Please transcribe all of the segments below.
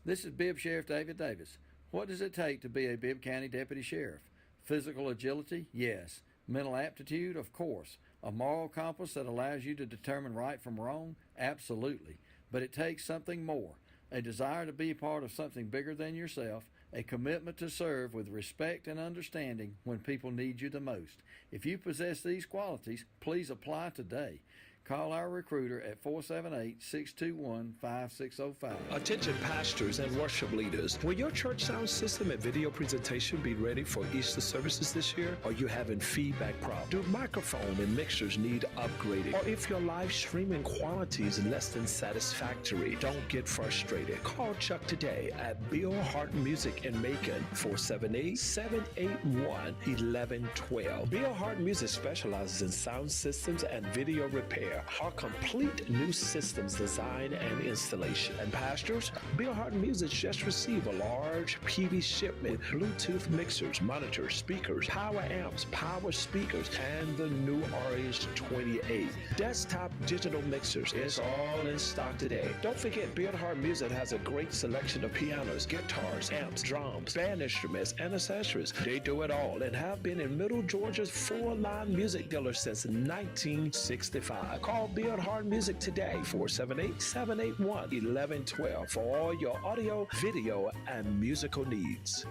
This is Bibb Sheriff David Davis. What does it take to be a Bibb County Deputy Sheriff? Physical agility? Yes. Mental aptitude? Of course. A moral compass that allows you to determine right from wrong? Absolutely. But it takes something more. A desire to be part of something bigger than yourself, a commitment to serve with respect and understanding when people need you the most. If you possess these qualities, please apply today. Call our recruiter at 478-621-5605. Attention pastors and worship leaders. Will your church sound system and video presentation be ready for Easter services this year? Are you having feedback problems? Do microphone and mixers need upgrading? Or if your live streaming quality is less than satisfactory, don't get frustrated. Call Chuck today at Bill Hart Music in Macon, 478-781-1112. Bill Hart Music specializes in sound systems and video repair. Our complete new systems design and installation. And pastors, Bill Hart Music just received a large PV shipment with Bluetooth mixers, monitors, speakers, power amps, power speakers, and the new RH28 desktop digital mixers. It's all in stock today. Don't forget, Bill Hart Music has a great selection of pianos, guitars, amps, drums, band instruments, and accessories. They do it all and have been in Middle Georgia's full-line music dealer since 1965. Call Bill Hart Music today, 478-781-1112 for all your audio, video, and musical needs.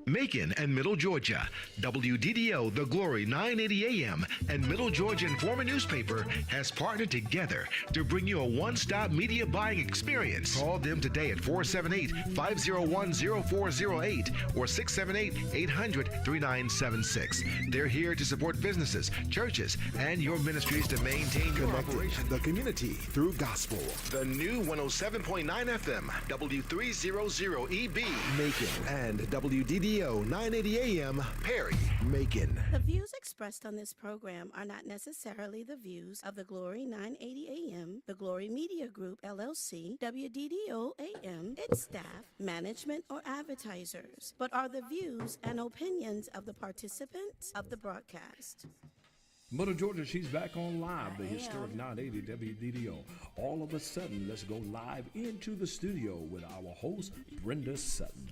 Macon and Middle Georgia. WDDO The Glory 980 AM and Middle Georgia Informer newspaper has partnered together to bring you a one-stop media buying experience. Call them today at 478-501-0408 or 678-800-3976. They're here to support businesses, churches, and your ministries to maintain your operation. The community through gospel. The new 107.9 FM, W300EB. Macon and WDDO 980 AM, Perry. Macon. The views expressed on this program are not necessarily the views of the Glory 980 AM, the Glory Media Group, LLC, WDDO AM, its staff, management, or advertisers, but are the views and opinions of the participants of the broadcast. Mother Georgia, she's back on live, the historic 980 WDDO. All of a sudden, let's go live into the studio with our host, Brenda Sutton.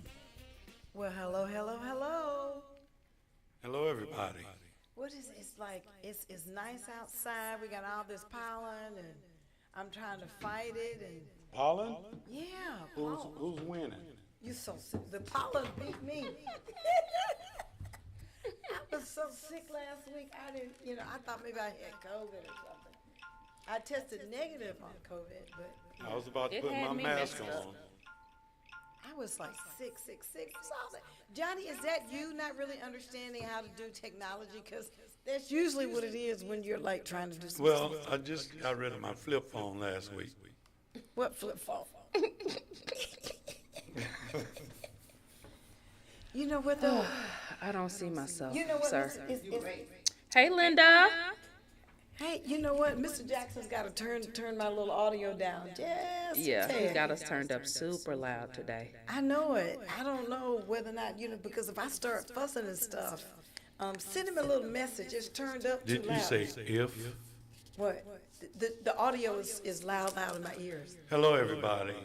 Well, hello. Hello, everybody. What is it's like? It's nice outside. We got all this pollen, and I'm trying to fight it. And Pollen? yeah, pollen. Who's winning? You so sick. The pollen beat me. I was so sick last week. I didn't. I thought maybe I had COVID or something. I tested negative on COVID, but I was about to put my mask on. I was like sick. What's all that? Johnny, is that you not really understanding how to do technology? Because that's usually what it is when you're like trying to do something. Well, I just got rid of my flip phone last week. What flip phone? You know what though? I don't see myself, You know what? sir. It's- Hey, Linda. hey, you know what? Mr. Jackson's got to turn my little audio down just a Yeah, he tad. got us turned up super loud today. I know it. I don't know whether or not, because if I start fussing and stuff, send him a little message. It's turned up too Did loud. you say if? What? The audio is loud in my ears. Hello, everybody.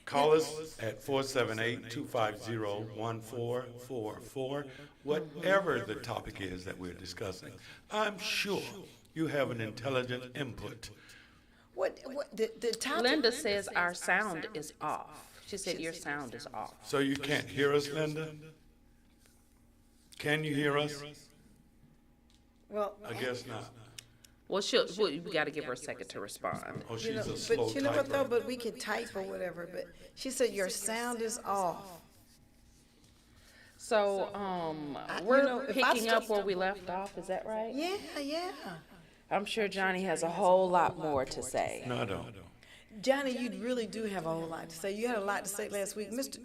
Call us at 478-250-1444, whatever the topic is that we're discussing. I'm sure you have an intelligent input. What the topic? Linda says our sound is off. She said your sound is off. So you can't hear us, Linda? Can you hear us? Well, I guess not. Well, we got to give her a second to respond. Oh, she's a slow but you know what though? typer. But we can type or whatever. But she said your sound is off. So, if we're I picking up start- where we left off. Is that right? Yeah. I'm sure Johnny has a whole lot more to say. No, I don't. Johnny, you really do have a whole lot to say. You had a lot to say last week, Mr.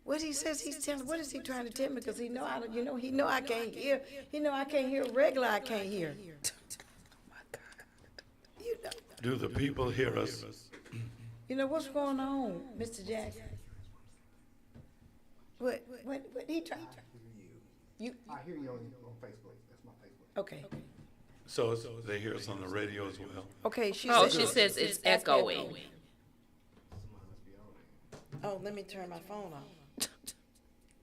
What he says he's telling, what is he trying to tell me? Because he know I can't hear. He know I can't hear regular. I can't hear. Oh my God. You know, Do the people hear us? what's going on, Mr. Jackson? What he trying? I hear you on Facebook. That's my Facebook. Okay. So they hear us on the radio as well. Okay. She Oh, she says it's echoing. Oh, let me turn my phone off.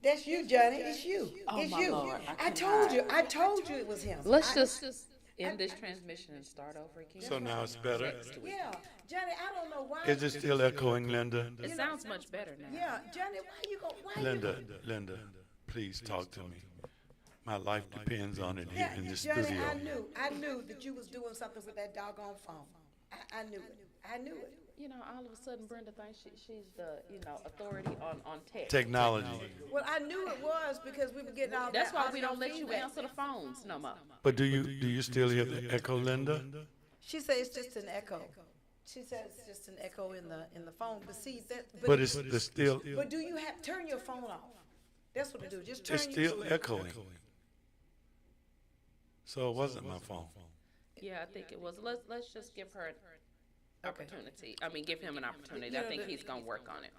That's you, Johnny. It's you. Oh, It's my you. Lord. I told you. I told you it was him. Let's just end this transmission and start over again. So now it's better. Yeah, Johnny. I don't know why. Is it still echoing, Linda? It sounds much better now. Yeah, Johnny. Why you go? Why Linda, please talk to me. My life depends on it Yeah, here in the Johnny, studio. I knew that you was doing something with that doggone phone. I knew it. I knew it. You know, all of a sudden Brenda thinks she's the, authority on tech. Technology. Well, I knew it was because we were getting all That's that why we audio don't let you feedback. answer the phones no more. But do you still hear the echo, Linda? She said it's just an echo. She said it's just an echo in the phone. But see that. But it's still But do you have turn your phone off? That's what it do. Just turn. it's still echoing. So it wasn't my phone. Yeah, I think it was. Let's just give her an opportunity. I mean, give him an opportunity. I think he's gonna work on it.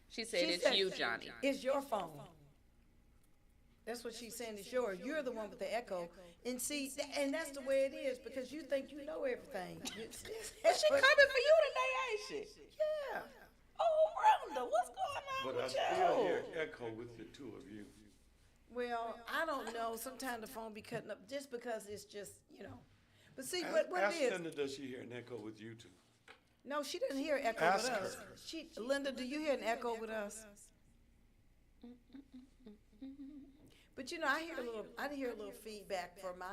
She said it's you, Johnny. It's your phone. That's what she's saying. It's yours. You're the one with the echo. And see, and that's the way it is because you think you know everything. She coming for you today, ain't she? Yeah. Oh, Brenda, what's going on But I with still hear you? echo with the two of you. Well, I don't know. Sometimes the phone be cutting up just because it's just, But see, what Ask it is. Linda, does she hear an echo with you two? No, she doesn't hear echo Ask with us. her. Linda, do you hear an echo with us? But I hear a little feedback for mine,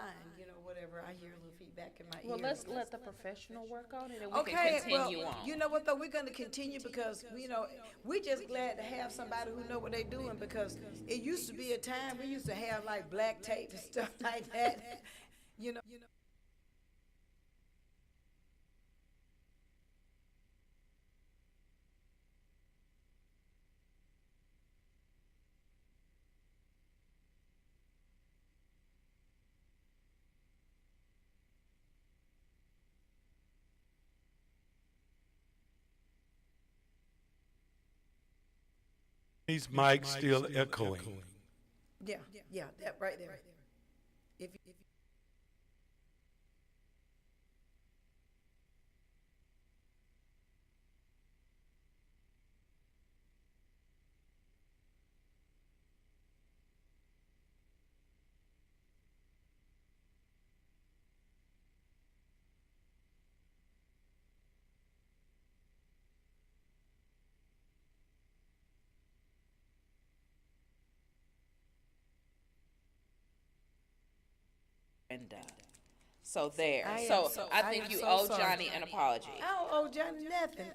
whatever. I hear a little feedback in my ear. Well, let's let the professional work on it, and we Okay, can continue well, on. you know what though? We're going to continue because we're just glad to have somebody who know what they're doing because it used to be a time we used to have like black tape and stuff like that. These mics still echoing. Yeah, that right there. If Brenda. So there. I am So so- I I think am you so owe sorry. Johnny an apology. I don't owe Johnny nothing.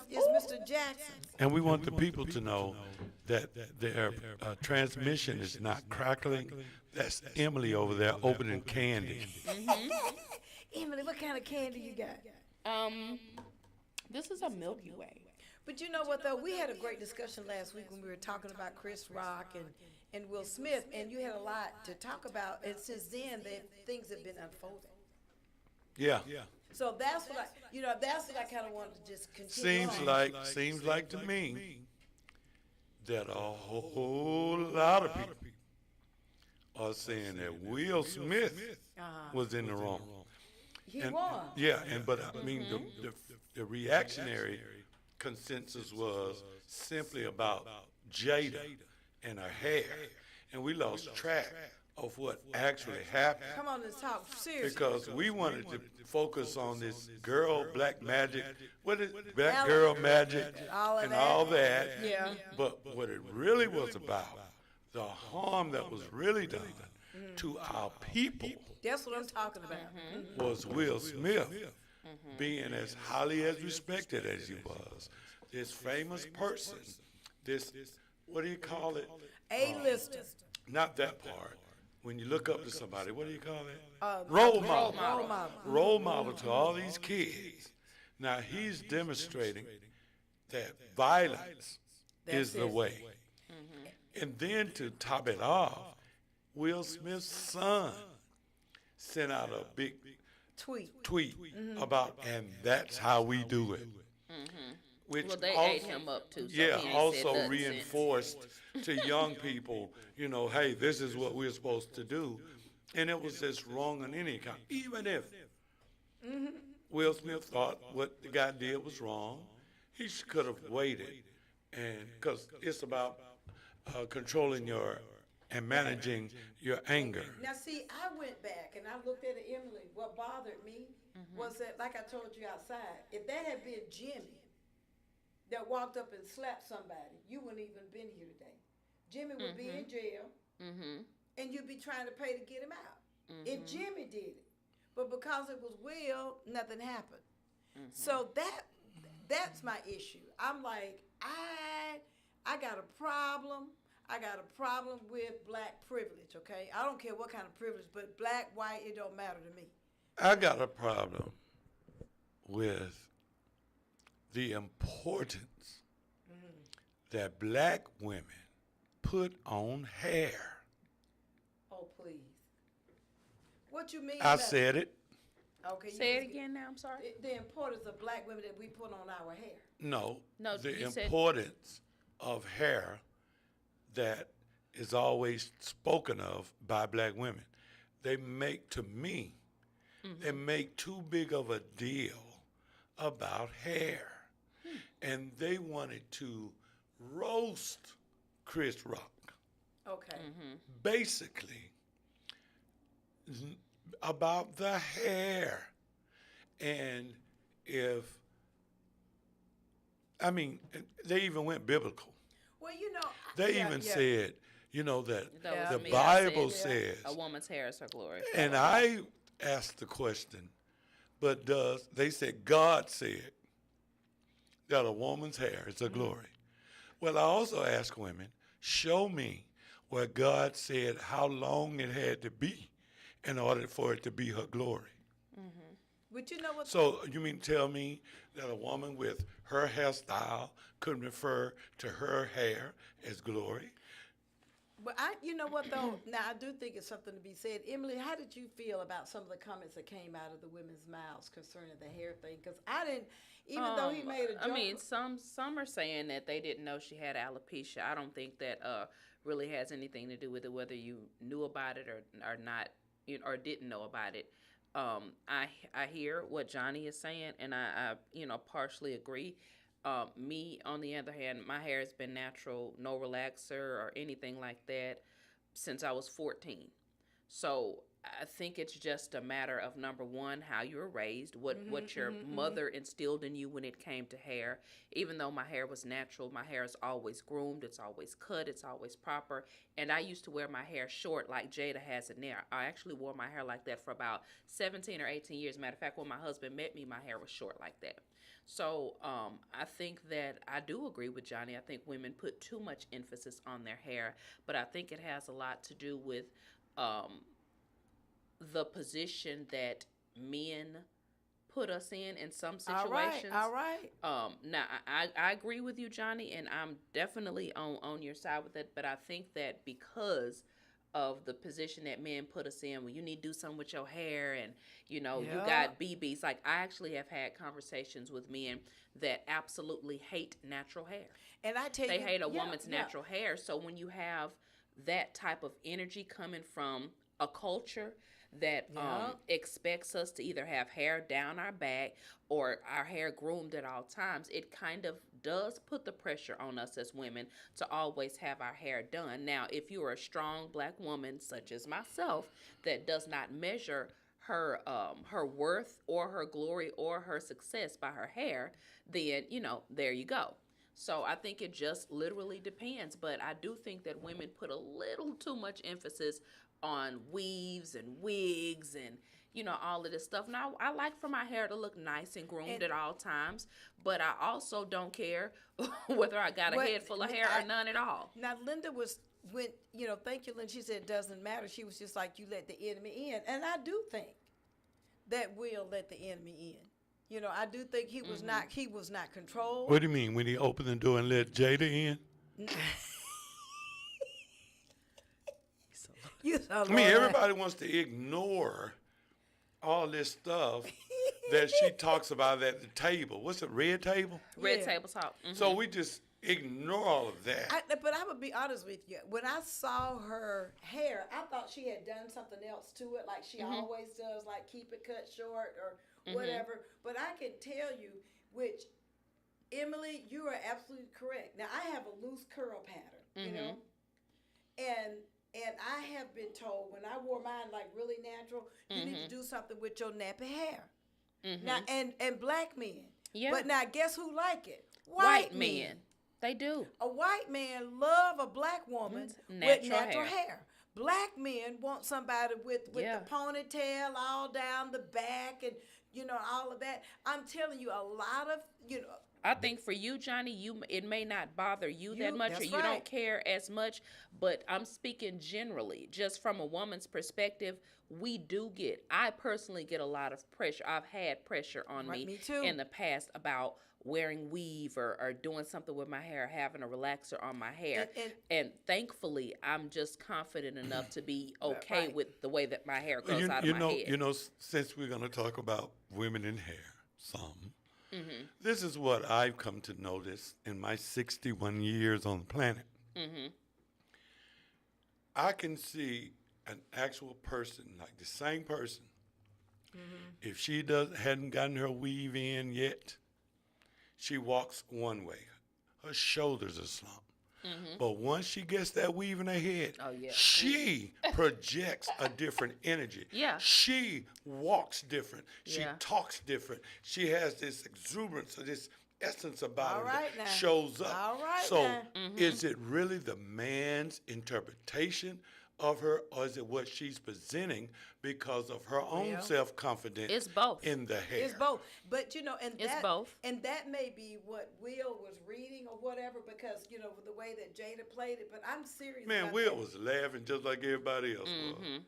It's Mr. Jackson. And we want the people to know that their transmission is not crackling. That's Emily over there opening candy. Emily, what kind of candy you got? This is a Milky Way. But you know what though? We had a great discussion last week when we were talking about Chris Rock and Will Smith, and you had a lot to talk about. And since then, things have been unfolding. Yeah. So that's what I kind of wanted to just continue. Seems like to me that a whole lot of people are saying that Will Smith was in the wrong. He was. Yeah, but I mean the reactionary consensus was simply about Jada and her hair, and we lost track of what actually happened. Come on, let's talk seriously. Because we wanted to focus on this girl, black magic, black girl magic, and all that. Yeah. But what it really was about, the harm that was really done to our people, That's what I'm talking about. was Will Smith being as highly as respected as he was. This famous person, this, what do you call it? A-lister. Not that part. When you look up to somebody, what do you call it? Role model. Role model to all these kids. Now he's demonstrating that violence is the way. And then to top it off, Will Smith's son sent out a big tweet about, and that's how we do it. Which Well, they also, ate him up too. So yeah, he ain't also said nothing reinforced to young people, hey, this is what we're supposed to do. And it was just wrong on any account. Even if Will Smith thought what the guy did was wrong, he could have waited and because it's about controlling and managing your anger. Now, see, I went back and I looked at it, Emily. What bothered me was that, like I told you outside, if that had been Jimmy that walked up and slapped somebody, you wouldn't even been here today. Jimmy would be in jail, and you'd be trying to pay to get him out. If Jimmy did it, but because it was Will, nothing happened. So that's my issue. I'm like, I got a problem. I got a problem with black privilege, okay? I don't care what kind of privilege, but black, white, it don't matter to me. I got a problem with the importance that black women put on hair. Oh, please. What you mean? I said it. Okay. Say it again now, I'm sorry. The importance of black women that we put on our hair. No, the you said- importance of hair that is always spoken of by black women. They make, to me, they make too big of a deal about hair. And they wanted to roast Chris Rock. Okay. Basically, about the hair. And they even went biblical. Well, you know. They even said, that That the was me. Bible I said, says. a woman's hair is her glory. And I asked the question, but they said God said that a woman's hair is her glory. Well, I also asked women, show me where God said how long it had to be in order for it to be her glory. But you know what? So you mean tell me that a woman with her hairstyle couldn't refer to her hair as glory? But you know what though? Now I do think it's something to be said. Emily, how did you feel about some of the comments that came out of the women's mouths concerning the hair thing? Because I didn't, even though he made a joke. I mean, some are saying that they didn't know she had alopecia. I don't think that really has anything to do with it, whether you knew about it or not, or didn't know about it. I hear what Johnny is saying, and I partially agree. Me, on the other hand, my hair has been natural, no relaxer or anything like that since I was 14. So I think it's just a matter of, number one, how you were raised, what your mother instilled in you when it came to hair. Even though my hair was natural, my hair is always groomed, it's always cut, it's always proper. And I used to wear my hair short like Jada has it now. I actually wore my hair like that for about 17 or 18 years. Matter of fact, when my husband met me, my hair was short like that. So I think that I do agree with Johnny. I think women put too much emphasis on their hair, but I think it has a lot to do with the position that men put us in some situations. All right. Now, I agree with you, Johnny, and I'm definitely on your side with it, but I think that because of the position that men put us in, when you need to do something with your hair and, you got BBs. Like, I actually have had conversations with men that absolutely hate natural hair. And I tell you, they hate a woman's natural hair. So when you have that type of energy coming from a culture that expects us to either have hair down our back or our hair groomed at all times, it kind of does put the pressure on us as women to always have our hair done. Now, if you're a strong black woman such as myself that does not measure her worth or her glory or her success by her hair, then there you go. So I think it just literally depends, but I do think that women put a little too much emphasis on weaves and wigs and all of this stuff. Now, I like for my hair to look nice and groomed at all times, but I also don't care whether I got a head full of hair or none at all. Now, Linda thank you, Linda. She said it doesn't matter. She was just like, you let the enemy in. And I do think that Will let the enemy in. I do think he was not controlled. What do you mean, when he opened the door and let Jada in? Everybody wants to ignore all this stuff that she talks about at the table. What's it, red table? Red table talk. Mm-hmm. So we just ignore all of that. But I would be honest with you. When I saw her hair, I thought she had done something else to it, like she always does, like keep it cut short or whatever. But I can tell you, which Emily, you are absolutely correct. Now I have a loose curl pattern, you know, and I have been told when I wore mine like really natural, you need to do something with your nappy hair. Now and black men, but now guess who like it? White men. They do. A white man love a black woman with natural hair. Black men want somebody with the ponytail all down the back and, you know, all of that. I'm telling you, a lot of, you know. I think for you, Johnny, it may not bother you that much, or you right. don't care as much, but I'm speaking generally, just from a woman's perspective. I personally get a lot of pressure. I've had pressure on me too. In the past about wearing weave or doing something with my hair, having a relaxer on my hair. And thankfully, I'm just confident enough to be okay with the way that my hair goes out of my head. You know, since we're going to talk about women in hair, this is what I've come to notice in my 61 years on the planet. I can see an actual person, like the same person, if she hadn't gotten her weave in yet, she walks one way. Her shoulders are slumped. But once she gets that weave in her head, she projects a different energy. She walks different. She talks different. She has this exuberance, this essence about her that shows up. Is it really the man's interpretation of her, or is it what she's presenting because of her own self-confidence? It's both. In the hair. It's both. But, you know, it's both. And that may be what Will was reading or whatever, because, you know, the way that Jada played it. But I'm serious. Man, Will was laughing just like everybody else was.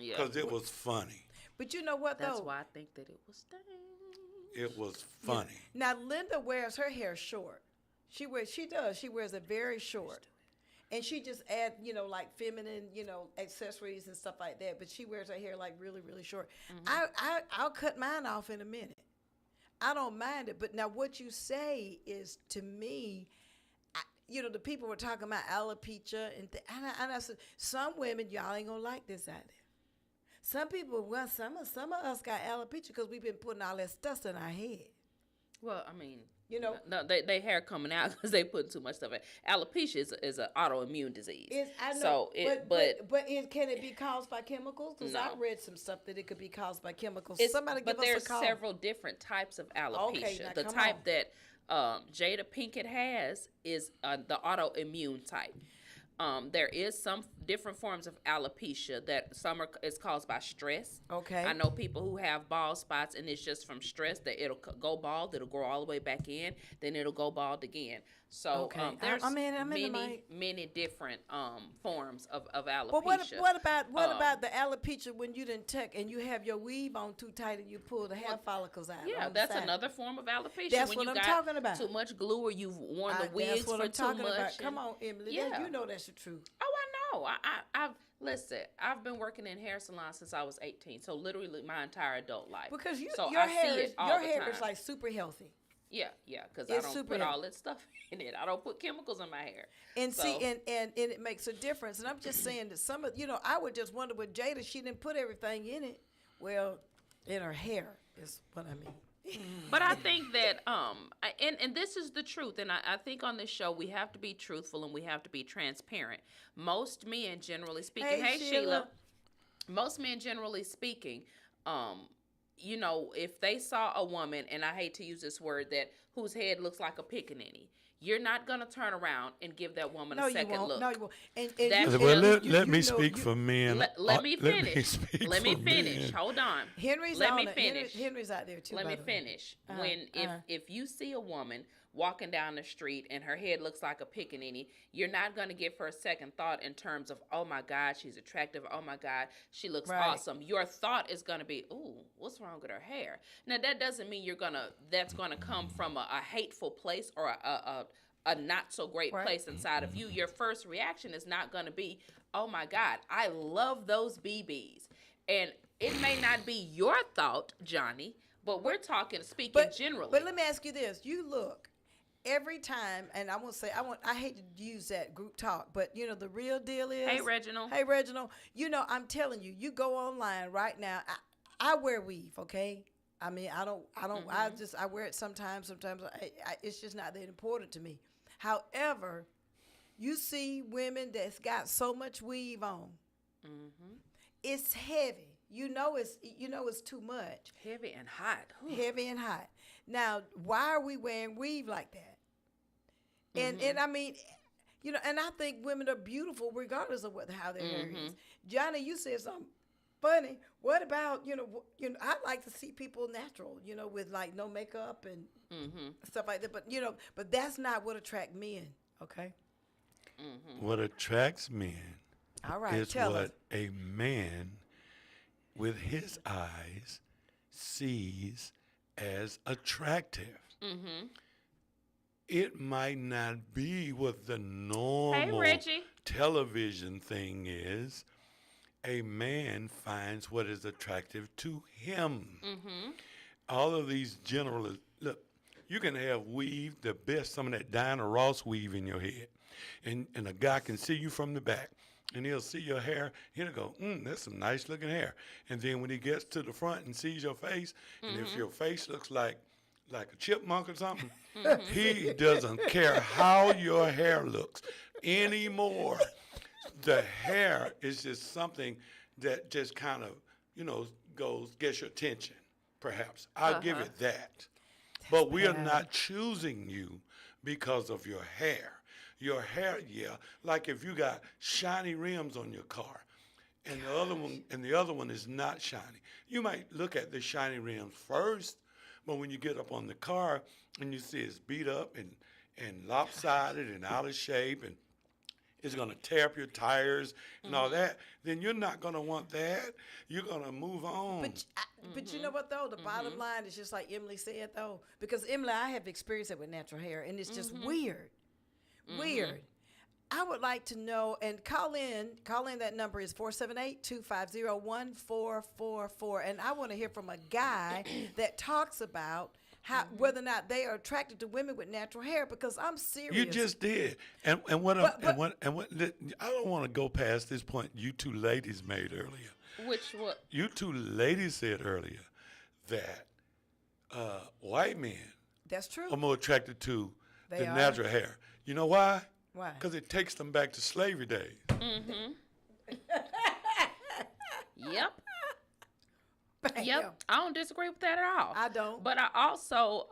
Because it was funny. But you know what, though? That's why I think that it was strange. It was funny. Now, Linda wears her hair short. She wears it very short. And she just add, you know, like feminine, you know, accessories and stuff like that. But she wears her hair like really, really short. I'll cut mine off in a minute. I don't mind it. But now what you say is, to me, you know, the people were talking about alopecia. And I said, some women, y'all ain't going to like this out there. Some people, well, some of us got alopecia because we've been putting all that stuff in our head. Well, I mean, you know, no, they hair coming out because they put too much stuff in. Alopecia is an autoimmune disease. I know, so can it be caused by chemicals? Because I read some stuff that it could be caused by chemicals. Somebody give us a call. But there's several different types of alopecia. The type that Jada Pinkett has is the autoimmune type. There is some different forms of alopecia that is caused by stress. Okay. I know people who have bald spots, and it's just from stress that it'll go bald, it'll grow all the way back in, then it'll go bald again. So there's many different forms of alopecia. But what about the alopecia when you didn't tuck and you have your weave on too tight and you pull the hair follicles out? Yeah, that's another form of alopecia. That's when what you I'm got talking about. Too much glue, or you've worn the wigs that's what for I'm too talking much. About. Come on, Emily. Yeah. You know that's the truth. Oh, I know. Listen, I've been working in hair salons since I was 18, so literally my entire adult life. Because your hair is like super healthy. Yeah, because I don't put all that stuff in it. I don't put chemicals in my hair. And and it makes a difference. And I'm just saying that some of, you know, I would just wonder with Jada, she didn't put everything in it. Well, in her hair is what I mean. But I think that, and this is the truth, and I think on this show we have to be truthful and we have to be transparent. Most men, generally speaking, hey Sheila, most men, generally speaking, you know, if they saw a woman, and I hate to use this word, whose head looks like a pickaninny, you're not going to turn around and give that woman a second look. No, you won't. Let me speak for men. Let me finish. Let me finish. Hold on. Henry's out there too. Let me finish. If you see a woman walking down the street and her head looks like a pickaninny, you're not going to give her a second thought in terms of, oh my God, she's attractive. Oh my God, she looks awesome. Your thought is going to be, ooh, what's wrong with her hair? Now that doesn't mean that's going to come from a hateful place or a not so great place inside of you. Your first reaction is not going to be, oh my God, I love those BBs. And it may not be your thought, Johnny, but we're speaking generally. But let me ask you this. You look. Every time, and I hate to use that group talk, but you know, the real deal is. Hey, Reginald. You know, I'm telling you, you go online right now. I wear weave, okay? I mean, I don't, I wear it sometimes, it's just not that important to me. However, you see women that's got so much weave on. It's heavy. It's too much. Heavy and hot. Whew. Heavy and hot. Now, why are we wearing weave like that? And I mean, and I think women are beautiful regardless of how their hair is. Johnny, you said something funny. What about, I like to see people natural, with like no makeup and stuff like that. But, but that's not what attracts men, okay? What attracts men all right, is tell what us. a man with his eyes sees as attractive. It might not be what the normal television thing is. A man finds what is attractive to him. All of these look, you can have weave, the best, some of that Diana Ross weave in your head. And a guy can see you from the back. And he'll see your hair, he'll go, that's some nice looking hair. And then when he gets to the front and sees your face, and if your face looks like a chipmunk or something, he doesn't care how your hair looks anymore. The hair is just something that just kind of, gets your attention, perhaps. I'll give it that. But we are not choosing you because of your hair. Your hair, like if you got shiny rims on your car, and the other one is not shiny. You might look at the shiny rims first, but when you get up on the car and you see it's beat up and lopsided and out of shape and it's going to tear up your tires and all that, then you're not going to want that. You're going to move on. But you know what, though? The bottom line is just like Emily said, though. Because, Emily, I have experienced it with natural hair, and it's just weird. Weird. I would like to know, and call in, that number is 478-250-1444, and I want to hear from a guy that talks about whether or not they are attracted to women with natural hair, because I'm serious. You just did. And what I don't want to go past this point you two ladies made earlier. Which what? You two ladies said earlier that white men that's true. are more attracted to the natural hair. You know why? Why? Because it takes them back to slavery days. Yep. Yep. I don't disagree with that at all. I don't. But I also,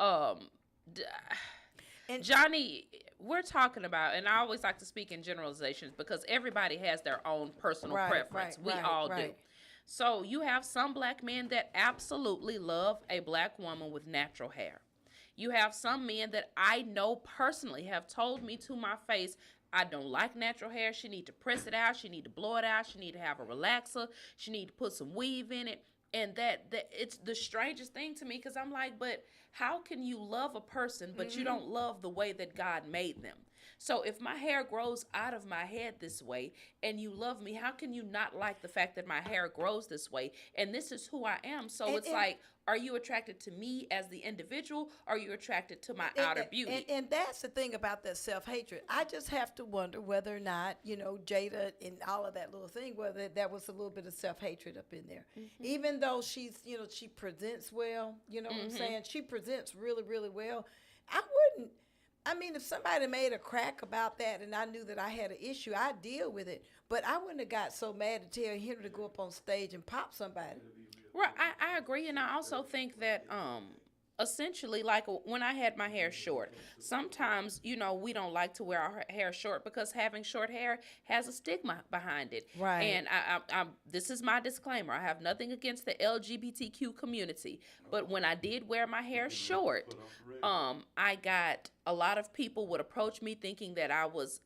and Johnny, we're talking about, and I always like to speak in generalizations because everybody has their own personal preference. We all do. So you have some black men that absolutely love a black woman with natural hair. You have some men that I know personally have told me to my face, I don't like natural hair. She need to press it out. She need to blow it out. She need to have a relaxer. She need to put some weave in it. And that it's the strangest thing to me because I'm like, but how can you love a person, but you don't love the way that God made them? So if my hair grows out of my head this way and you love me, how can you not like the fact that my hair grows this way? And this is who I am. So it's like, are you attracted to me as the individual? Or are you attracted to my outer beauty? And that's the thing about that self-hatred. I just have to wonder whether or not, Jada and all of that little thing, whether that was a little bit of self-hatred up in there. Even though she's, she presents well, what I'm saying? She presents really, really well. If somebody made a crack about that and I knew that I had an issue, I'd deal with it. But I wouldn't have got so mad to tell Henry to go up on stage and pop somebody. Right, I agree, and I also think that essentially, like when I had my hair short, sometimes we don't like to wear our hair short because having short hair has a stigma behind it. Right. And I this is my disclaimer: I have nothing against the LGBTQ community, but when I did wear my hair short, I got a lot of people would approach me thinking that I was,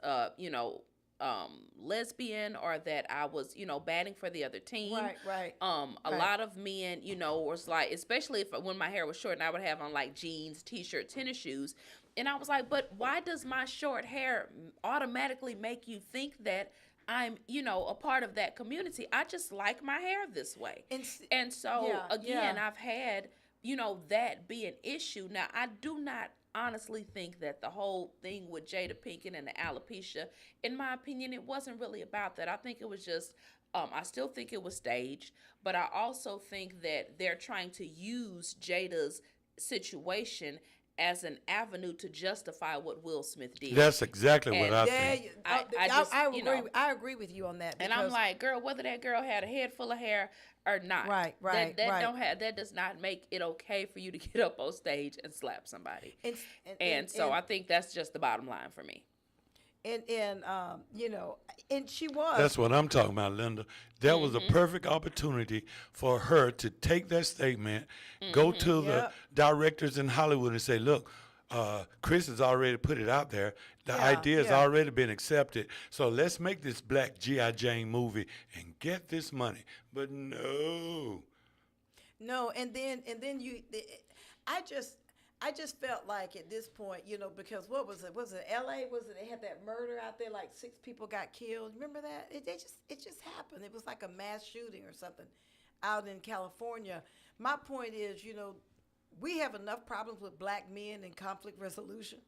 lesbian or that I was, batting for the other team. Right. A lot of men, was like, especially when my hair was short and I would have on like jeans, t-shirt, tennis shoes. And I was like, but why does my short hair automatically make you think that I'm, a part of that community? I just like my hair this way. And so, I've had, that be an issue. Now, honestly think that the whole thing with Jada Pinkett and the alopecia, in my opinion, it wasn't really about that. I think it was just, I still think it was staged, but I also think that they're trying to use Jada's situation as an avenue to justify what Will Smith did. That's exactly what I think. I agree with you on that. And I'm like, girl, whether that girl had a head full of hair or not, that does not make it okay for you to get up on stage and slap somebody. So I think that's just the bottom line for me. And she was. That's what I'm talking about, Linda. That was a perfect opportunity for her to take that statement, go to the directors in Hollywood and say, look, Chris has already put it out there. The idea has already been accepted. So let's make this black G.I. Jane movie and get this money. But no. No, and then I just felt like at this point, because what was it? Was it L.A.? Was it they had that murder out there? Like 6 people got killed. Remember that? It just happened. It was like a mass shooting or something out in California. My point is, we have enough problems with black men in conflict resolution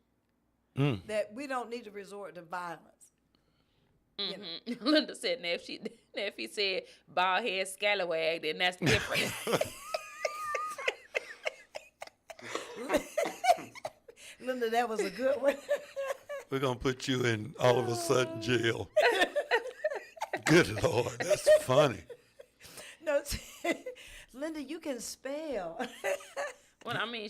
that we don't need to resort to violence. Linda said, now if he said bald head scallywag, then that's different. Linda, that was a good one. We're going to put you in all of a sudden jail. Good Lord, that's funny. No, Linda, you can spell. Well, I mean,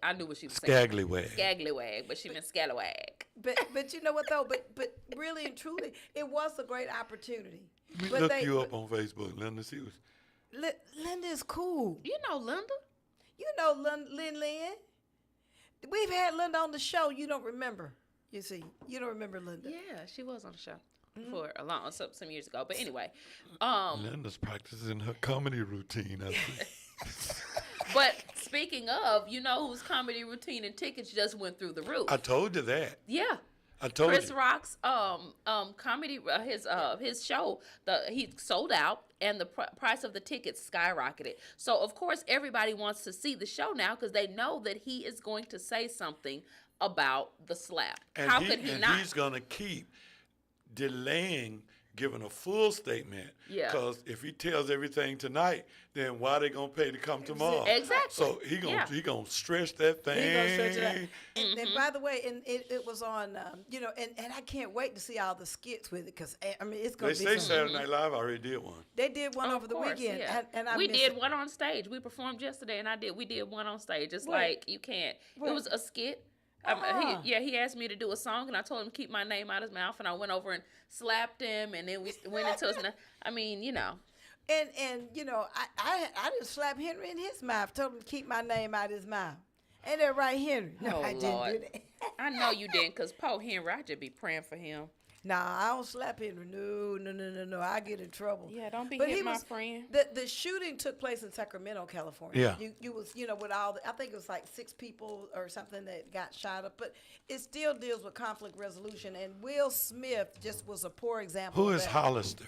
I knew what she was saying. Scallywag. Scallywag, but she meant scallywag. But you know what though? But really and truly, it was a great opportunity. Look you up on Facebook, Linda. See what. Linda is cool. You know Linda. You know Lynn. We've had Linda on the show. You don't remember. You see, you don't remember Linda. Yeah, she was on the show for some years ago. But anyway, Linda's practicing her comedy routine, I think. But speaking of, whose comedy routine and tickets just went through the roof. I told you that. Yeah. I told Chris you. Rock's comedy his show he sold out and the price of the tickets skyrocketed. So of course everybody wants to see the show now because they know that he is going to say something about the slap. And How could he not? He's going to keep delaying giving a full statement. Yeah. Because if he tells everything tonight, then why are they going to pay to come tomorrow? Exactly. So he gonna stretch that thing. He gonna stretch it out. And by the way, it was on, and I can't wait to see all the skits with it because it's gonna be. They say Saturday Night Live already did one. They did one over the weekend, yeah. and I we did it. one on stage. We performed yesterday, and we did one on stage. It's Wait. like you can't. Wait. It was a skit. He asked me to do a song, and I told him to keep my name out his mouth, and I went over and slapped him, and then we went into his. I mean, And I just slapped Henry in his mouth. Told him to keep my name out his mouth. Ain't that right, Henry? No, I didn't do that. I know you didn't, cause poor Henry, I just be praying for him. Nah, I don't slap Henry. No. I get in trouble. Yeah, don't be my friend. The shooting took place in Sacramento, California. Yeah. You was, with all I think it was like 6 people or something that got shot up. But it still deals with conflict resolution. And Will Smith just was a poor example. Who of is that. Hollister?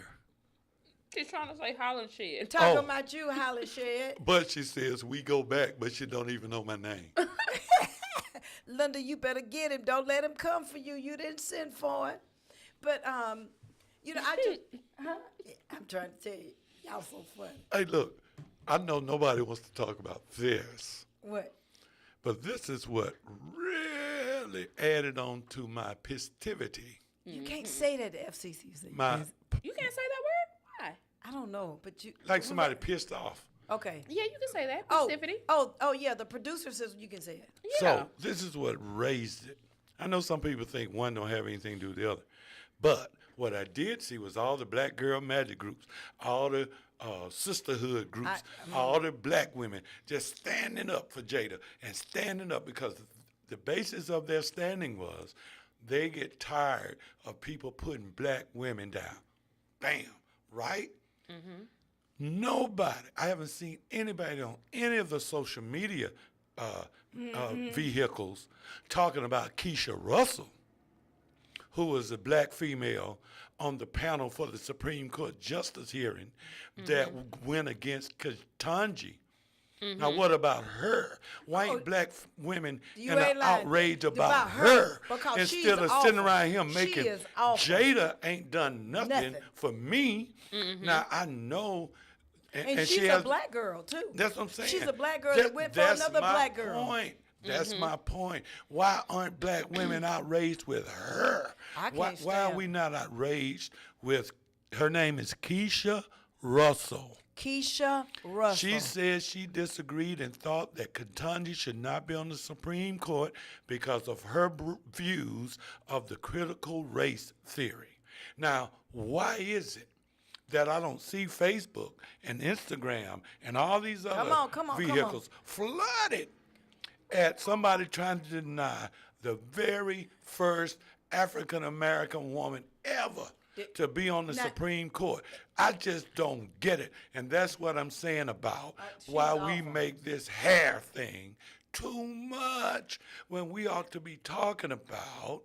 She's trying to say Holingshed. Talking about you, Holingshed. But she says we go back, but she don't even know my name. Linda, you better get him. Don't let him come for you. You didn't send for him. But, I just, I'm trying to tell you, y'all so funny. Hey, look, I know nobody wants to talk about this. What? But this is what really added on to my festivity. You can't say that to FCC. You can't say that word? Why? I don't know, but you. Like somebody pissed off. Okay. Yeah, you can say that. Oh, Festivity. oh, yeah. The producer says you can say it. Yeah. So this is what raised it. I know some people think one don't have anything to do with the other. But what I did see was all the black girl magic groups, all the sisterhood groups, all the black women just standing up for Jada and standing up because the basis of their standing was they get tired of people putting black women down. Bam, right? Mm-hmm. Nobody, I haven't seen anybody on any of the social media vehicles talking about Keisha Russell, who was a black female on the panel for the Supreme Court justice hearing that went against Ketanji, Now, what about her? White, black women You and ain't are lying. outraged about About her her, because instead she's of awful. sitting around here She making is awful. Jada ain't done nothing Nothing. for me. Now, I know. And she she's a has, black girl, too. That's what I'm saying. She's a black girl that went for another black girl. Point. That's my point. Why aren't black women outraged with her? I can't Why stand are we not outraged with, her name is Keisha Russell. Keisha Russell. She said she disagreed and thought that Ketanji should not be on the Supreme Court because of her views of the critical race theory. Now, why is it that I don't see Facebook and Instagram and all these other vehicles flooded at somebody trying to deny the very first African-American woman ever to be on the Supreme Court? I just don't get it. And that's what I'm saying about why we make this hair thing too much when we ought to be talking about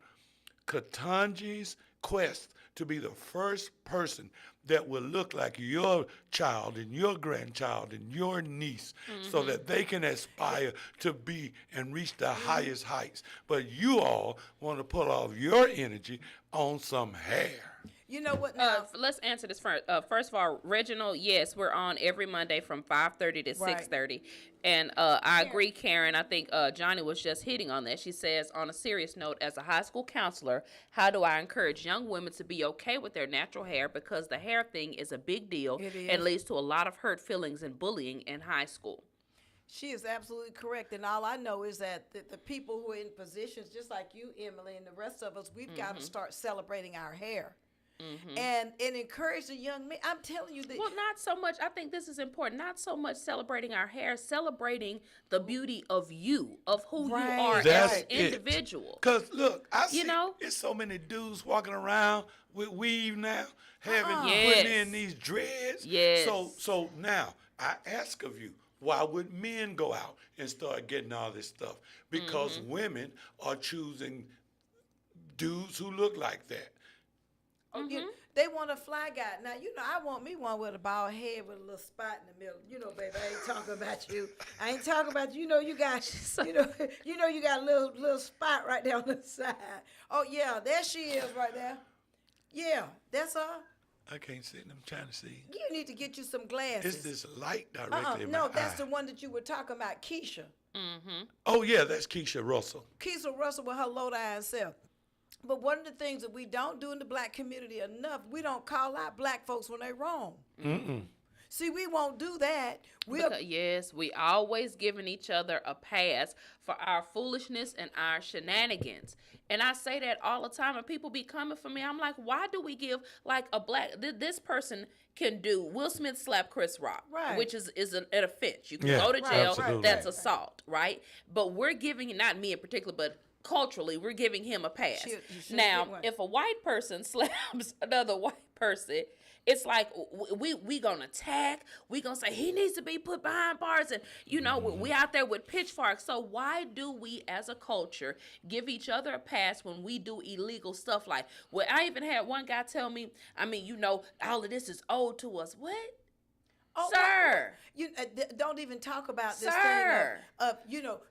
Ketanji's quest to be the first person that will look like your child and your grandchild and your niece so that they can aspire to be and reach the highest heights. But you all want to put all your energy on some hair. You know what now? Let's answer this first. First of all, Reginald, yes, we're on every Monday from 5:30 to 6:30. And I agree, Karen. I think Johnny was just hitting on that. She says, on a serious note, as a high school counselor, how do I encourage young women to be okay with their natural hair? Because the hair thing is a big deal and leads to a lot of hurt feelings and bullying in high school. She is absolutely correct. And all I know is that the people who are in positions, just like you, Emily, and the rest of us, we've got to start celebrating our hair. And encourage the young men. I'm telling you that. Well, not so much. I think this is important. Not so much celebrating our hair, celebrating the beauty of you, of who you are as an individual. Because look, I see there's so many dudes walking around with weave now, putting in these dreads. Yes. So now I ask of you, why would men go out and start getting all this stuff? Because women are choosing dudes who look like that. They want a fly guy. Now, I want me one with a bald head with a little spot in the middle. Baby, I ain't talking about you. I ain't talking about you. You got, you got a little spot right there on the side. Oh yeah, there she is right there. Yeah, that's her. I can't see it. I'm trying to see. You need to get you some glasses. It's this light directly in my No, that's eye. the one that you were talking about, Keisha. Oh yeah, that's Keisha Russell. Keisha Russell with her low-down self. But one of the things that we don't do in the black community enough, we don't call out black folks when they're wrong. See, we won't do that. Yes, we always giving each other a pass for our foolishness and our shenanigans. And I say that all the time, and people be coming for me. I'm like, why do we give like a black? This person can do. Will Smith slapped Chris Rock, which is an offense. You can go to jail. That's assault, right? But we're giving, not me in particular, but culturally, we're giving him a pass. Now, if a white person slaps another white person, it's like we gonna tag. We gonna say he needs to be put behind bars, and we out there with pitchforks. So why do we, as a culture, give each other a pass when we do illegal stuff? Like, I even had one guy tell me, all of this is owed to us. What? Oh, sir, you don't even talk about this thing of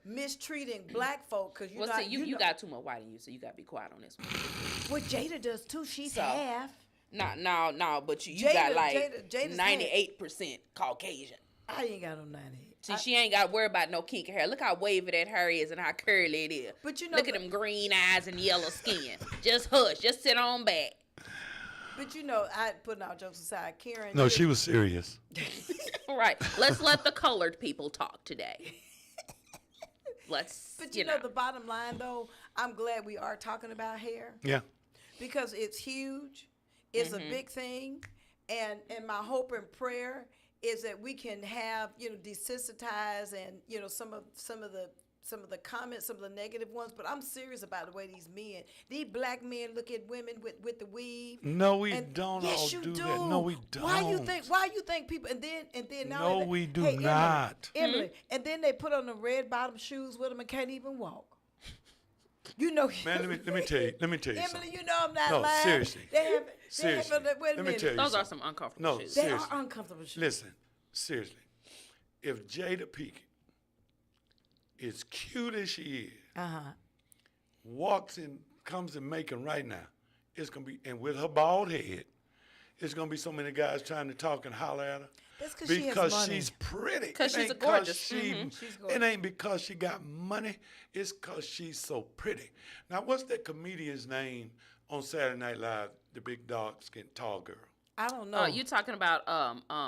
mistreating black folk because you got too much white in you, so you got to be quiet on this one. Well, Jada does too. She's half. No, but you got like 98% Caucasian. I ain't got no 98. See, she ain't got to worry about no kinky hair. Look how wavy that hair is and how curly it is. But look at them green eyes and yellow skin. Just hush. Just sit on back. But I putting all jokes aside, Karen. No, she was serious. Right. Let's let the colored people talk today. But the bottom line though, I'm glad we are talking about hair. Yeah. Because it's huge. It's a big thing. And my hope and prayer is that we can have, desensitize and, some of the comments, some of the negative ones, but I'm serious about the way these black men look at women with the weave. No, we don't yes, all you do that. No, we don't. Why you think people and then no, we do not. Emily, and then they put on the red bottom shoes with them and can't even walk. Man, let me tell you Emily, something. I'm not lying. Seriously. Seriously. Let me tell you Those something. are some uncomfortable shoes. They are uncomfortable shoes. Listen, seriously. if Jada Pinkett, as cute as she is, walks in, comes in Macon right now, it's going to be, and with her bald head, it's going to be so many guys trying to talk and holler at her. That's because she's pretty. Because she's gorgeous. She's gorgeous. It ain't because she got money. It's because she's so pretty. Now, what's that comedian's name on Saturday Night Live, the big dark-skinned tall girl? I don't know. You talking about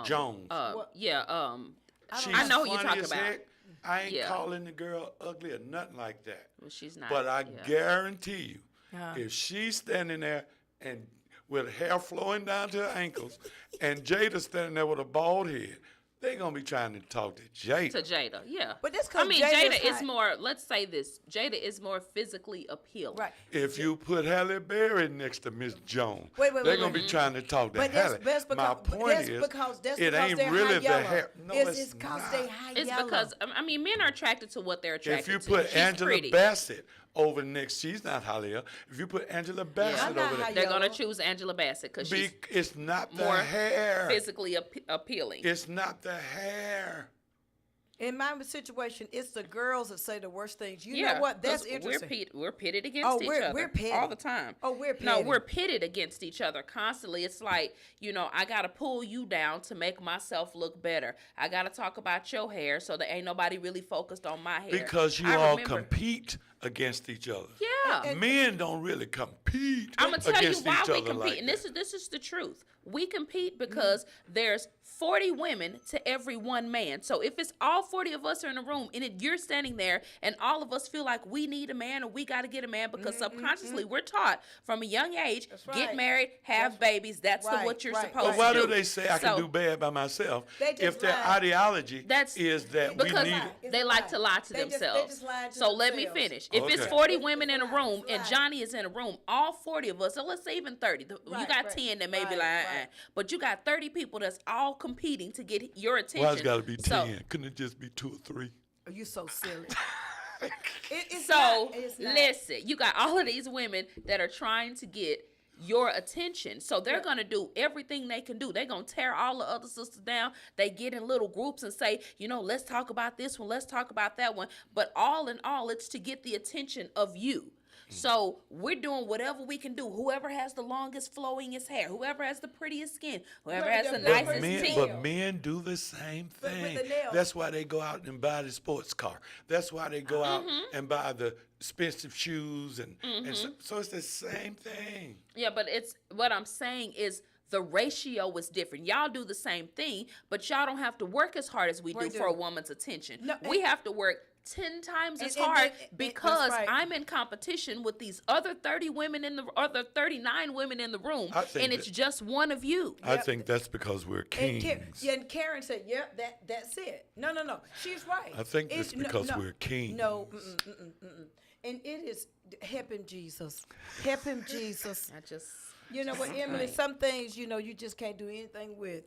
Jones. Yeah. I know who you're talking about. Heck. I ain't calling the girl ugly or nothing like that. Well, she's not. But I guarantee you, if she's standing there and with hair flowing down to her ankles, and Jada standing there with a bald head, they're going to be trying to talk to Jada. To Jada, yeah. But that's because Jada is more, let's say this, Jada is more physically appealing. Right. If you put Halle Berry next to Miss Jones, they're going to be trying to talk to Halle. My point is, it ain't really the hair. No, it's because they high It's yellow. because, men are attracted to what they're attracted to. If you put She's Angela pretty. Bassett over next, she's not Halle. If you put Angela Bassett over there, they're going to choose Angela Bassett because she's it's not the more hair. physically appealing. It's not the hair. In my situation, it's the girls that say the worst things. You know what? That's interesting. We're pitted against each other we're pitted. all the time. We're pitted. No, we're pitted against each other constantly. It's like, I got to pull you down to make myself look better. I got to talk about your hair so that ain't nobody really focused on my hair. Because you all compete against each other. Yeah. Men don't really compete I'm going to tell you against why each we other compete. like And that. this is the truth. We compete because there's 40 women to every one man. So if it's all 40 of us are in a room and you're standing there and all of us feel like we need a man or we got to get a man because subconsciously we're taught from a young age, get married, have babies. That's what you're supposed to do. But why do they say I can do bad by myself if their ideology is that we because need it? they like to lie to themselves. So let me finish. If it's 40 women in a room and Johnny is in a room, all 40 of us, so let's say even 30. You got 10 that may be like, but you got 30 people that's all competing to get your attention. Well, it's got to be 10. Couldn't it just be 2 or 3? Oh, you so silly. Listen, you got all of these women that are trying to get your attention. So they're going to do everything they can do. They're going to tear all the other sisters down. They get in little groups and say, let's talk about this one. Let's talk about that one. But all in all, it's to get the attention of you. So we're doing whatever we can do. Whoever has the longest flowingest hair, whoever has the prettiest skin, whoever has the nicest teeth. But men do the same thing. That's why they go out and buy the sports car. That's why they go out and buy the expensive shoes. And so it's the same thing. Yeah, but what I'm saying is the ratio is different. Y'all do the same thing, but y'all don't have to work as hard as we do for a woman's attention. No, we have to work 10 times as hard because I'm in competition with these other 30 women in the other 39 women in the room, and it's just one of you. I think that's because we're kings. And Karen said, that's it. No. She's right. I think that's because we're kings. No. And it is, help him, Jesus. Help him, Jesus. You know what, Emily, some things, you just can't do anything with.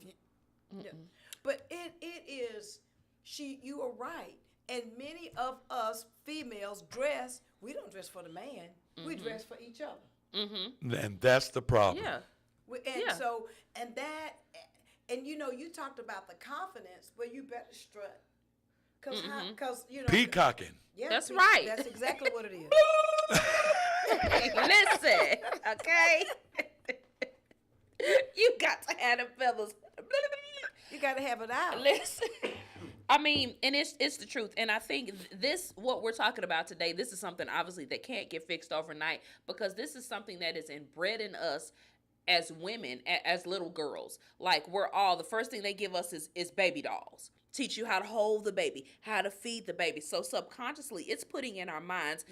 But it is, you are right. And many of us females we don't dress for the man. We dress for each other. And that's the problem. Yeah. You talked about the confidence, but you better strut. Because peacocking. Yeah, that's right. That's exactly what it is. Listen, okay? You got to have the feathers. You got to have it out. Listen. And it's the truth. And I think what we're talking about today, this is something obviously that can't get fixed overnight because this is something that is inbred in us as women, as little girls. Like the first thing they give us is baby dolls. Teach you how to hold the baby, how to feed the baby. So subconsciously, it's putting in our minds,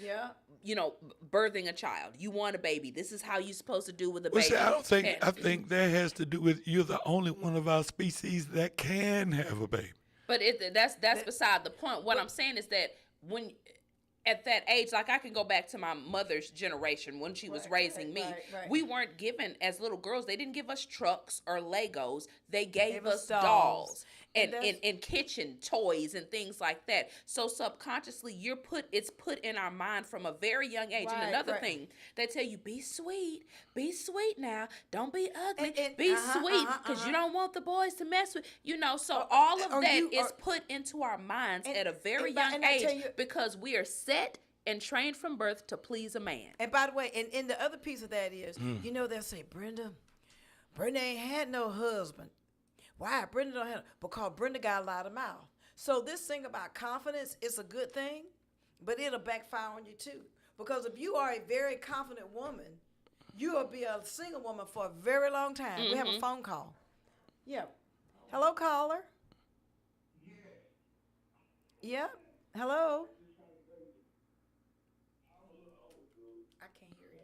birthing a child. You want a baby. This is how you're supposed to do with a baby. See, I think that has to do with you're the only one of our species that can have a baby. But that's beside the point. What I'm saying is that when at that age, like I can go back to my mother's generation when she was raising me. We weren't given, as little girls, they didn't give us trucks or Legos. They gave us dolls. and kitchen toys and things like that. So subconsciously it's put in our mind from a very young age. And another thing, they tell you, be sweet now, don't be ugly, be sweet, because you don't want the boys to mess with, so all of that is put into our minds at a very young age, because we are set and trained from birth to please a man. And by the way, and the other piece of that is, they'll say, Brenda ain't had no husband. Why? Brenda don't have, because Brenda got a lot of mouth. So this thing about confidence is a good thing, but it'll backfire on you too. Because if you are a very confident woman, you will be a single woman for a very long time. We have a phone call. Yeah. Hello, caller. Yeah. Hello. I can't hear you.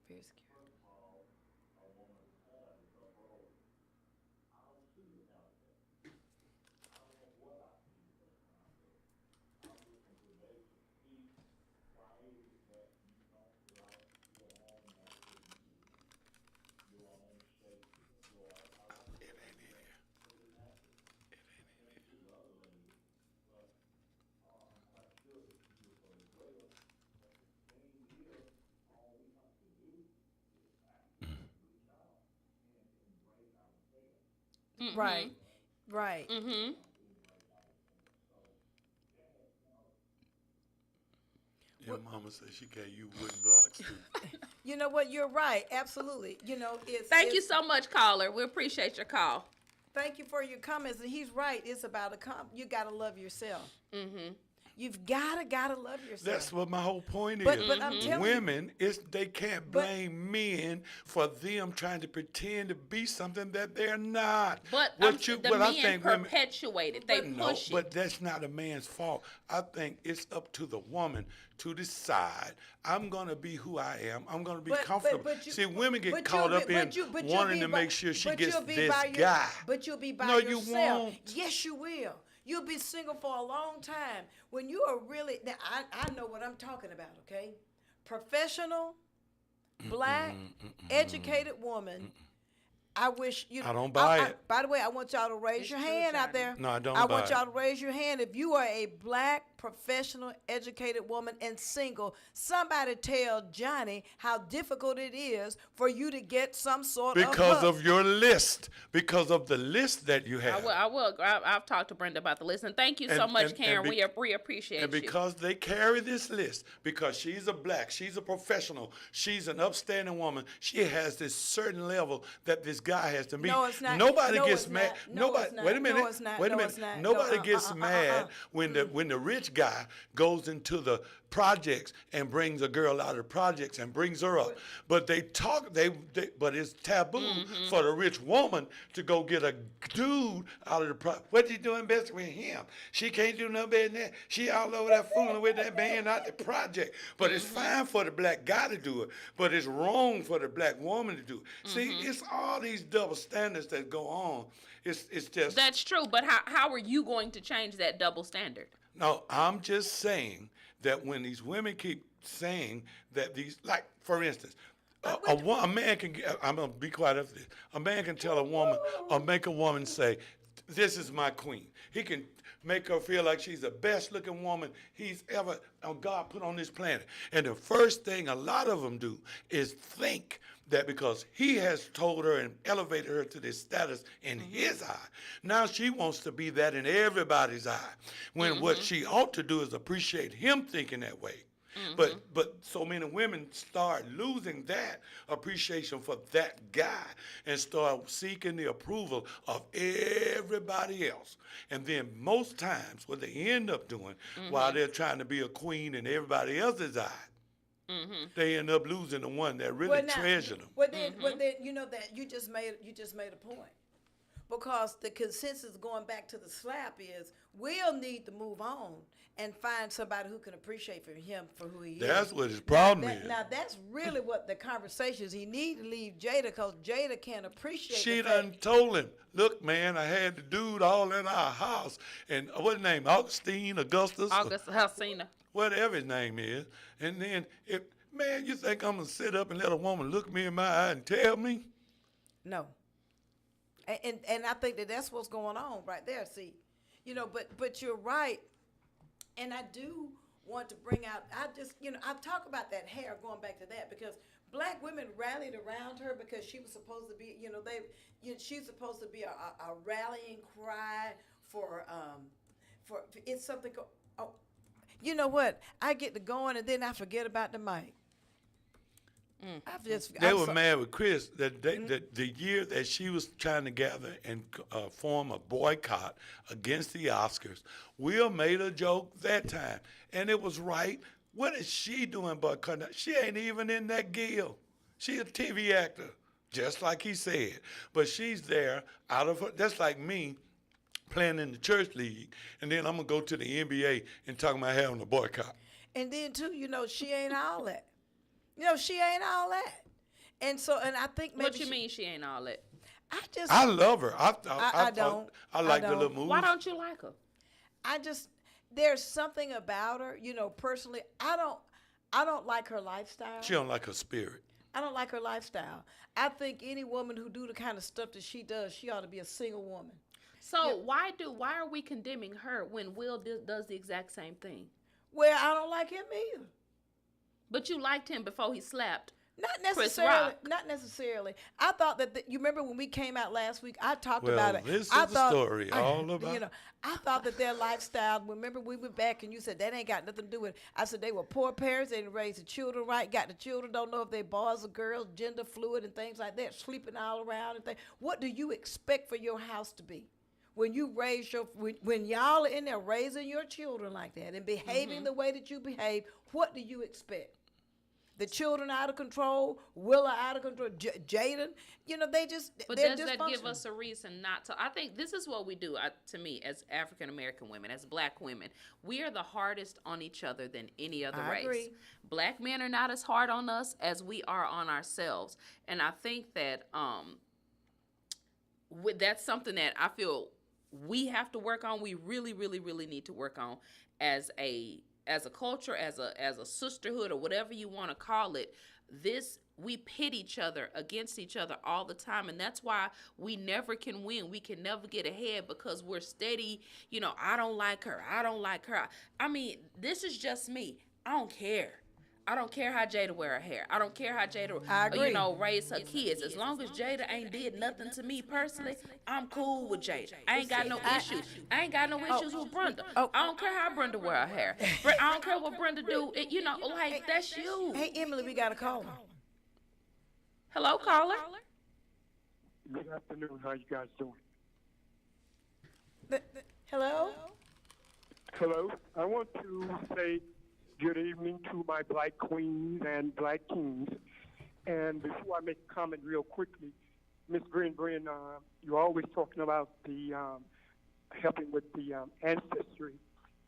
Very secure. Right. Your mama said she gave you wooden blocks too. You know what? You're right. Absolutely. Thank you so much, caller. We appreciate your call. Thank you for your comments. And he's right. It's about you got to love yourself. You've gotta love yourself. That's what my whole point is. But I'm telling women, they can't blame men for them trying to pretend to be something that they're not. But men perpetuate it. They push it. But that's not a man's fault. I think it's up to the woman to decide, I'm going to be who I am. I'm going to be comfortable. See, women get caught up in wanting to make sure she gets this guy. But you'll be by yourself. No, you won't. Yes, you will. You'll be single for a long time. When you are really, now I know what I'm talking about, okay? Professional, black, educated woman. I wish you. I don't buy it. By the way, I want y'all to raise your hand out there. No, I don't. I want y'all to raise your hand if you are a black, professional, educated woman and single. Somebody tell Johnny how difficult it is for you to get some sort of because of your list, because of the list that you have. I will. I've talked to Brenda about the list, and thank you so much, Karen. We appreciate you. And because they carry this list, because she's a black, she's a professional, she's an upstanding woman, she has this certain level that this guy has to meet. No, it's not. Nobody gets mad. Wait a minute. No, it's not. Wait a minute. Nobody gets mad when the rich guy goes into the projects and brings a girl out of the projects and brings her up. But but it's taboo for the rich woman to go get a dude out of the project. What you doing best with him? She can't do no better than that. She all over that fooling with that man out the project. But it's fine for the black guy to do it, but it's wrong for the black woman to do it. See, it's all these double standards that go on. It's just... That's true, but how are you going to change that double standard? No, I'm just saying that when these women keep saying that these, like, for instance, a man can, I'm going to be quiet after this, a man can tell a woman or make a woman say, this is my queen. He can make her feel like she's the best looking woman he's ever, God put on this planet. And the first thing a lot of them do is think that because he has told her and elevated her to this status in his eye, now she wants to be that in everybody's eye. When what she ought to do is appreciate him thinking that way. But so many women start losing that appreciation for that guy and start seeking the approval of everybody else. And then most times what they end up doing while they're trying to be a queen in everybody else's eye, they end up losing the one that really treasures them. Well, then, you know that you just made a point. because the consensus going back to the slap is we'll need to move on and find somebody who can appreciate for him for who he is. That's what his problem is. Now, that's really what the conversation is. He need to leave Jada because Jada can't appreciate She the done fact. told him, look, man, I had the dude all in our house. And what's his name? Augustus? Halcina. Whatever his name is. And then, man, you think I'm going to sit up and let a woman look me in my eye and tell me? No. And I think that's what's going on right there, see. But you're right. And I do want to bring out, I talk about that hair, going back to that, because black women rallied around her because she was supposed to be, she's supposed to be a rallying cry for it's something, you know what? I get to going and then I forget about the mic. They were mad with Chris that the year that she was trying to gather and form a boycott against the Oscars, Will made a joke that time, and it was right. What is she doing boycotting? She ain't even in that guild. She's a TV actor, just like he said. But she's there out of her. That's like me playing in the church league, and then I'm going to go to the NBA and talk about having a boycott. And then, too, she ain't all that. She ain't all that. And I think maybe. What you mean she ain't all that? I love her. I like the little moves. Why don't you like her? There's something about her, personally. I don't like her lifestyle. She don't like her spirit. I don't like her lifestyle. I think any woman who do the kind of stuff that she does, she ought to be a single woman. So why are we condemning her when Will does the exact same thing? Well, I don't like him either. But you liked him before he slapped Not Chris necessarily. Rock. Not necessarily. I thought that you remember when we came out last week. I talked about it. This is the story all about. I thought that their lifestyle. Remember, we went back and you said that ain't got nothing to do with it. I said they were poor parents. They didn't raise the children right. Got the children. Don't know if they boys or girls, gender fluid and things like that. Sleeping all around and things. What do you expect for your house to be? When you raise when y'all are in there raising your children like that and behaving the way that you behave, what do you expect? The children out of control, Willa out of control, Jaden, But they're does that give dysfunctional. us a reason not to? I think this is what we do, to me, as African American women, as black women. We are the hardest on each other than any other race. Agree. Black men are not as hard on us as we are on ourselves. And I think that that's something that I feel we have to work on. We really, really, really need to work on as a culture, as a sisterhood, or whatever you want to call it. We pit each other against each other all the time, and that's why we never can win. We can never get ahead because we're steady. I don't like her. I don't like her. I mean, this is just me. I don't care. I don't care how Jada wear her hair. I don't care how Jada, raise her kids. As long as Jada ain't did nothing to me personally, I'm cool with Jada. I ain't got no issues. I ain't got no issues with Brenda. I don't care how Brenda wear her hair. I don't care what Brenda do. That's you. Hey, Emily, we got a caller. Hello, caller. Good afternoon. How you guys doing? Hello? Hello. I want to say good evening to my black queens and black kings. And before I make a comment real quickly, Miss Brenda, you're always talking about the helping with the ancestry,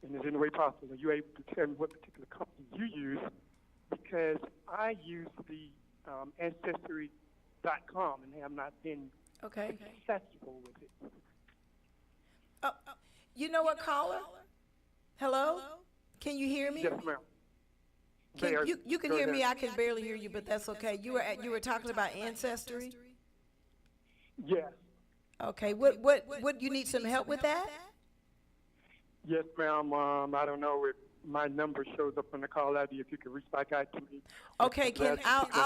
and is any way possible. Are you able to tell me what particular company you use? Because I use the Ancestry.com and have not been successful with it. You know what, caller? Hello? Can you hear me? Yes, ma'am. You can hear me. I can barely hear you, but that's okay. You were talking about Ancestry? Yes. Okay. What you need some help with that? Yes, ma'am. I don't know if my number shows up on the call ID. If you can reach back out to me. Okay. I'll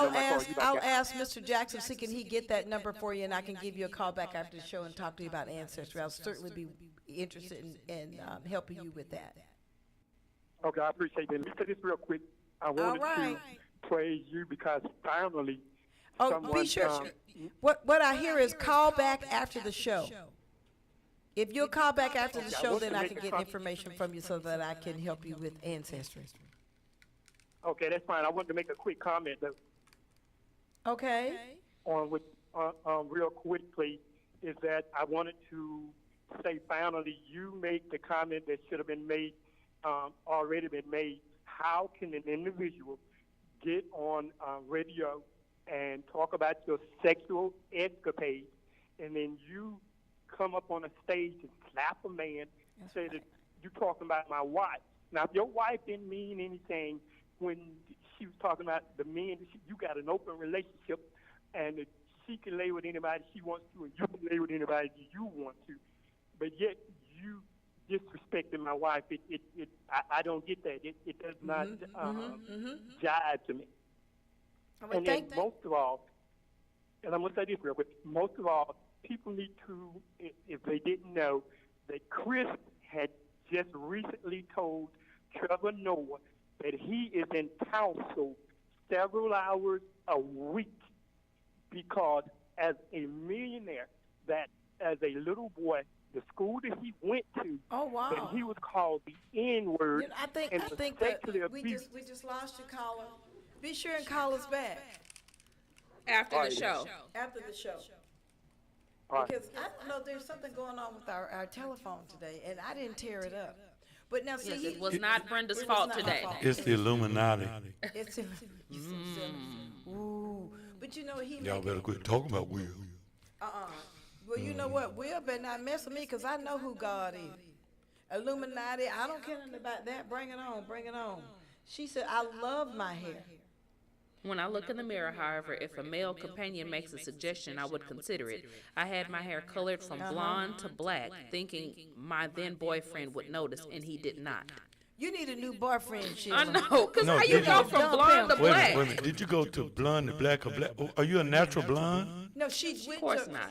ask Mr. Jackson. See, can he get that number for you, and I can give you a call back after the show and talk to you about Ancestry. I'll certainly be interested in helping you with that. Okay, I appreciate that. Let me say this real quick. I wanted to praise you because finally someone... be sure. What I hear is call back after the show. If you'll call back after the show, then I can get information from you so that I can help you with Ancestry. Okay, that's fine. I wanted to make a quick comment, though. Okay. Real quickly, is that I wanted to say finally you made the comment that should have been made, already been made. How can an individual get on radio and talk about your sexual escapades, and then you come up on a stage and slap a man and say that you're talking about my wife? Now, if your wife didn't mean anything when she was talking about the men, you got an open relationship, and she can lay with anybody she wants to, and you can lay with anybody you want to. But yet you disrespecting my wife. I don't get that. It does not jive to me. And then most of all, and I'm going to say this real quick, most of all, people need to, if they didn't know, that Chris had just recently told Trevor Noah that he is in counsel several hours a week because as a millionaire, that as a little boy, the school that he went to, that he was called the N-word. I think that we just lost your caller. Be sure and call us back after the show. After the show. Because I don't know, there's something going on with our telephone today, and I didn't tear it up. But now, see, yes, it was not Brenda's fault today. It's the Illuminati. It's ooh. But you know, y'all better quit talking about Will. Well, you know what? Will better not mess with me because I know who God is. Illuminati, I don't care nothing about that. Bring it on, bring it on. She said, I love my hair. When I look in the mirror, however, if a male companion makes a suggestion, I would consider it. I had my hair colored from blonde to black, thinking my then boyfriend would notice, and he did not. You need a new boyfriend, Sheila. I know, because how you go from blonde to black? Wait a minute. Did you go to blonde to black or black? Are you a natural blonde? No, she went.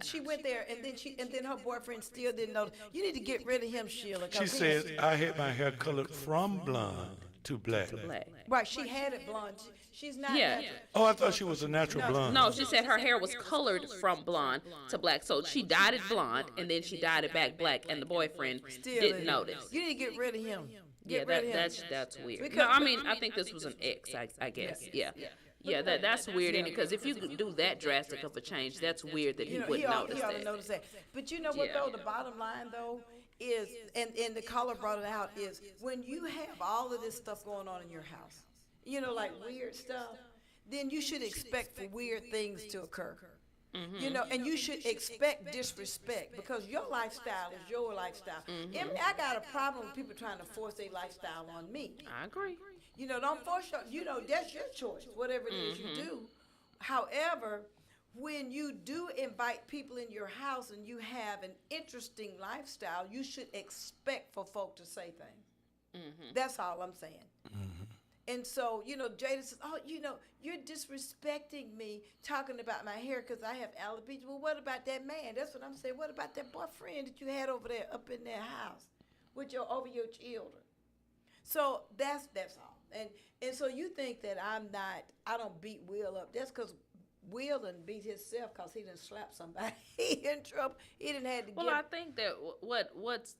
She went there, and then her boyfriend still didn't know. You need to get rid of him, Sheila. She said, "I had my hair colored from blonde to black." Right, she had it blonde. She's not. Yeah. Oh, I thought she was a natural blonde. No, she said her hair was colored from blonde to black. So she dyed it blonde, and then she dyed it back black, and the boyfriend didn't notice. You need to get rid of him. That's weird. No, I mean, I think this was an ex, I guess. Yeah, that's weird, because if you do that drastic of a change, that's weird that he wouldn't notice he ought that. to notice that. But you know what, though? The bottom line, though, is, and the caller brought it out, is when you have all of this stuff going on in your house, like weird stuff, then you should expect for weird things to occur. And you should expect disrespect because your lifestyle is your lifestyle. I got a problem with people trying to force their lifestyle on me. I agree. Don't force that's your choice, whatever it is you do. However, when you do invite people in your house and you have an interesting lifestyle, you should expect for folk to say things. That's all I'm saying. And so, Jada says, you're disrespecting me talking about my hair because I have alopecia. Well, what about that man? That's what I'm saying. What about that boyfriend that you had over there up in their house over your children? So that's all. And so you think that I don't beat Will up. That's because Will done beat himself because he done slapped somebody. He in trouble. He didn't have to I think that what's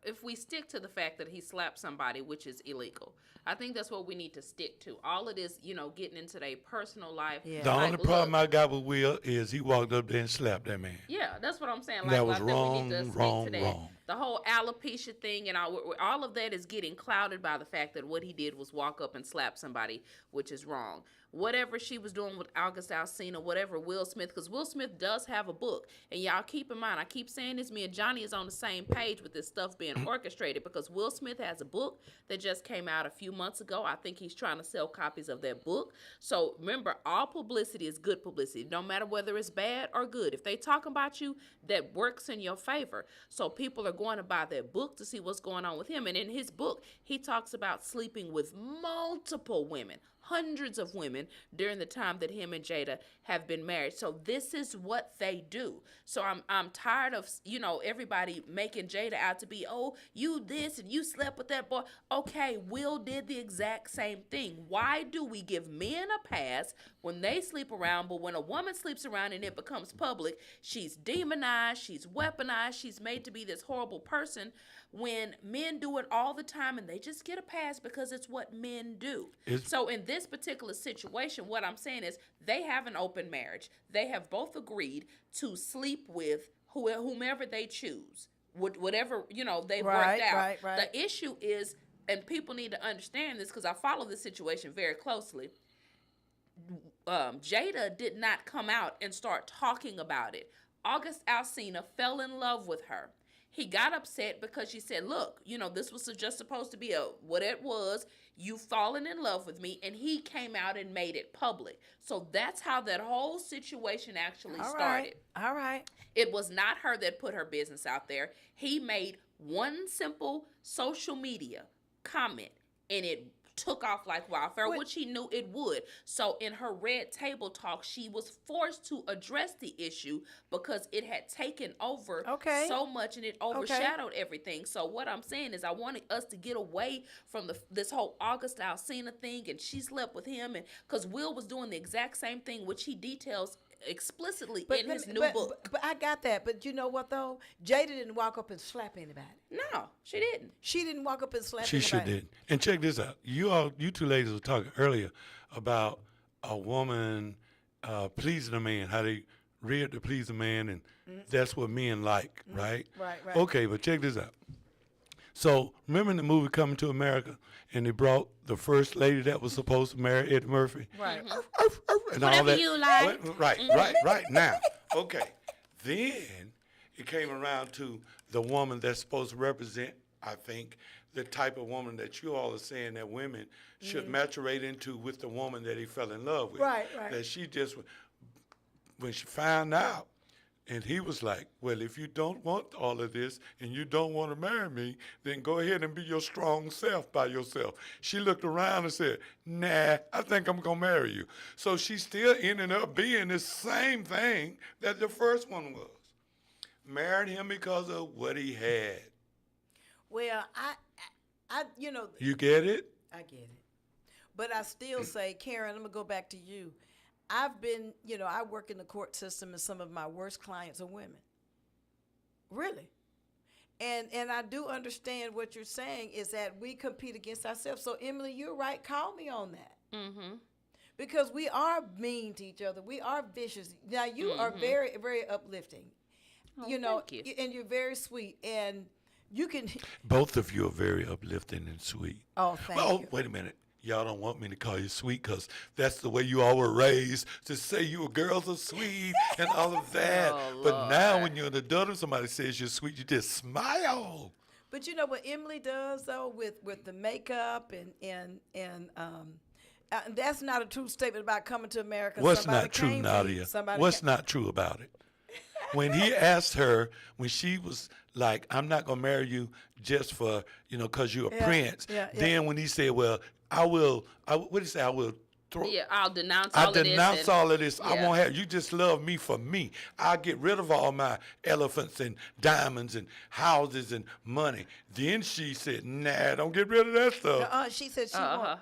if we stick to the fact that he slapped somebody, which is illegal, I think that's what we need to stick to. All of this, getting into their personal life. Yeah. The only problem I got with Will is he walked up there and slapped that man. Yeah, that's what I'm saying. That was we need to stick to that. The whole alopecia thing and all of that is getting clouded by the fact that what he did was walk up and slap somebody, which is wrong. Whatever she was doing with August Alsina, whatever Will Smith, because Will Smith does have a book. And y'all keep in mind, I keep saying this, me and Johnny is on the same page with this stuff being orchestrated because Will Smith has a book that just came out a few months ago. I think he's trying to sell copies of that book. So remember, all publicity is good publicity, no matter whether it's bad or good. If they talk about you, that works in your favor. So people are going to buy that book to see what's going on with him. And in his book, he talks about sleeping with multiple women, hundreds of women during the time that him and Jada have been married. So this is what they do. So I'm tired of, everybody making Jada out to be, oh, you this and you slept with that boy. Okay, Will did the exact same thing. Why do we give men a pass when they sleep around, but when a woman sleeps around and it becomes public, she's demonized, she's weaponized, she's made to be this horrible person, when men do it all the time and they just get a pass because it's what men do. So in this particular situation, what I'm saying is they have an open marriage. They have both agreed to sleep with whomever they choose, whatever they've Right, worked out. right, right. The issue is, and people need to understand this because I follow this situation very closely. Jada did not come out and start talking about it. August Alsina fell in love with her. He got upset because she said, look, this was just supposed to be what it was. You've fallen in love with me. And he came out and made it public. So that's how that whole situation actually started. All right. It was not her that put her business out there. He made one simple social media comment, and it took off like wildfire, which he knew it would. So in her red table talk, she was forced to address the issue because it had taken over so much and it overshadowed everything. So what I'm saying is I wanted us to get away from this whole August Alsina thing, and she slept with him, and because Will was doing the exact same thing, which he details explicitly in his new book. But I got that. But you know what, though? Jada didn't walk up and slap anybody. No, she didn't. She didn't walk up and slap She anybody. sure did. And check this out. You two ladies were talking earlier about a woman pleasing a man, how they reared to please a man, and that's what men like, right? Right, right. Okay, but check this out. So remember in the movie Coming to America, and they brought the first lady that was supposed to marry Eddie Murphy? Right. And Whatever all that. you like. Right. Now, okay. Then it came around to the woman that's supposed to represent, I think, the type of woman that you all are saying that women should maturate into with the woman that he fell in love with. Right. That she just, when she found out, and he was like, well, if you don't want all of this and you don't want to marry me, then go ahead and be your strong self by yourself. She looked around and said, nah, I think I'm going to marry you. So she still ended up being the same thing that the first one was. Married him because of what he had. Well, I You get it? I get it. But I still say, Karen, I'm going to go back to you. I've been, I work in the court system, and some of my worst clients are women. Really. And I do understand what you're saying is that we compete against ourselves. So, Emily, you're right. Call me on that. Mm-hmm. Because we are mean to each other. We are vicious. Now, you are very, very uplifting. Thank you. And you're very sweet. And you can... Both of you are very uplifting and sweet. Oh, thank you. Wait a minute. Y'all don't want me to call you sweet because that's the way you all were raised, to say you girls are sweet and all of that. But now when you're an adult and somebody says you're sweet, you just smile. But you know what Emily does, though, with the makeup and that's not a true statement about coming to America. What's not true, Nadia? What's not true about it? When he asked her, when she was like, I'm not going to marry you just for, because you're a prince. Then when he said, well, what did he say? I'll denounce all of this. I won't have you just love me for me. I'll get rid of all my elephants and diamonds and houses and money. Then she said, nah, don't get rid of that stuff. She said she won't.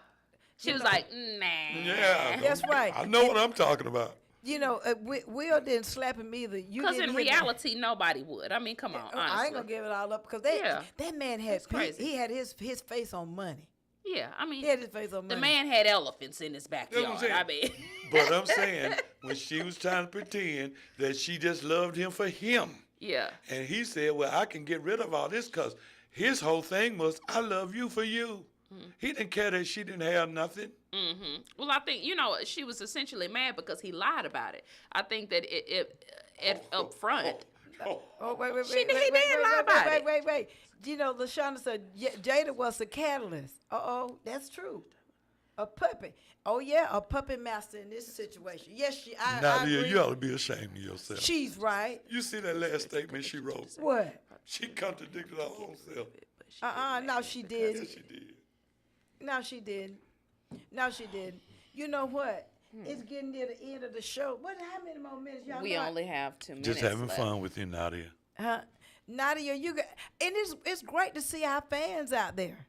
She was like, nah. Yeah. That's right. I know what I'm talking about. Will didn't slap him either. Because in reality, nobody would. I mean, come on, honestly. I ain't going to give it all up because that man had he had his face on money. Yeah, I mean, he had his face on money. The man had elephants in his backyard. But I'm saying, when she was trying to pretend that she just loved him for him. Yeah. And he said, well, I can get rid of all this because his whole thing was, I love you for you. Mm-hmm. He didn't care that she didn't have nothing. Mm-hmm. Well, I think, she was essentially mad because he lied about it. I think that up front. Wait. He didn't lie about it. Wait. LaShonda said Jada was the catalyst. That's true. A puppet. Oh, yeah, a puppet master in this situation. Yes, I agree. You ought to be ashamed of yourself. She's right. You see that last statement she wrote? What? She contradicted her own self. No, she did. Yes, she did. No, she did. You know what? It's getting near the end of the show. How many more minutes y'all We only have 2 minutes Just having left. fun with you, Nadia. Nadia, and it's great to see our fans out there.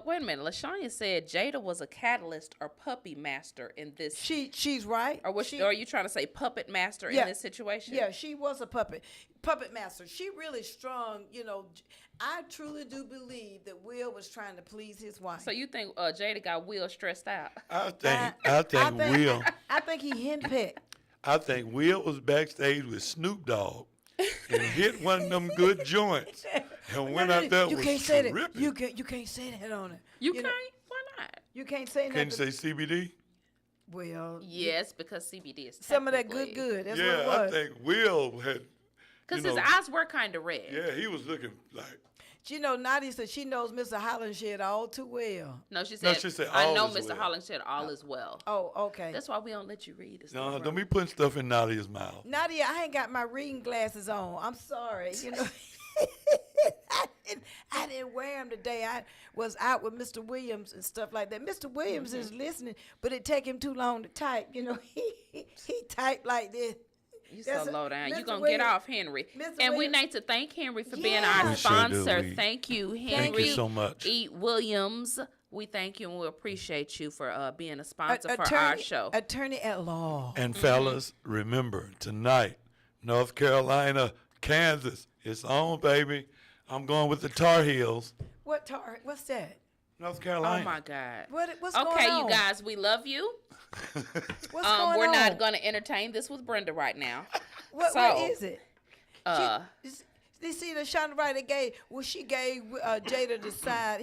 Wait a minute. LaShanya said Jada was a catalyst or puppy master in this. She's right. Or are you trying to say puppet master in this situation? Yeah, she was a puppet master. She really strong. I truly do believe that Will was trying to please his wife. So you think Jada got Will stressed out? I think Will. I think he henpecked. I think Will was backstage with Snoop Dogg. and hit one of them good joints and went out there. You was can't say terrific. that. You can't say that on it. You can't? Why not? You can't say Can you nothing. say CBD? Well, Yes, because CBD is some of that technically- good. That's Yeah, what it I was. think Will had. Because you his know, eyes were kind of red. Yeah, he was looking like. You know, Nadia said she knows Mr. Holingshed all too well. No, she said, all I know is Mr. well. Holingshed all is well. Oh, okay. That's why we don't let you read this. No, don't be putting stuff in Nadia's mouth. Nadia, I ain't got my reading glasses on. I'm sorry. You know, I didn't wear them today. I was out with Mr. Williams and stuff like that. Mr. Williams is listening, but it take him too long to type. You know, he typed like this. You That's so low down. Mr. You gonna Williams- get off, Henry. Mr. And we Williams- need to thank Henry for being Yeah. our We sure do. sponsor. We- Thank you, Henry. Thank you so much. E. Williams. We thank you and we appreciate you for being a sponsor for our show. Attorney at law. And fellas, remember tonight, North Carolina, Kansas, it's on, baby. I'm going with the Tar Heels. What's that? North Oh Carolina. my God. What's going on? Okay, you guys, we love you. What's going We're on? not going to entertain this with Brenda right now. What is it? They see the Shonda Wright she gave Jada the side.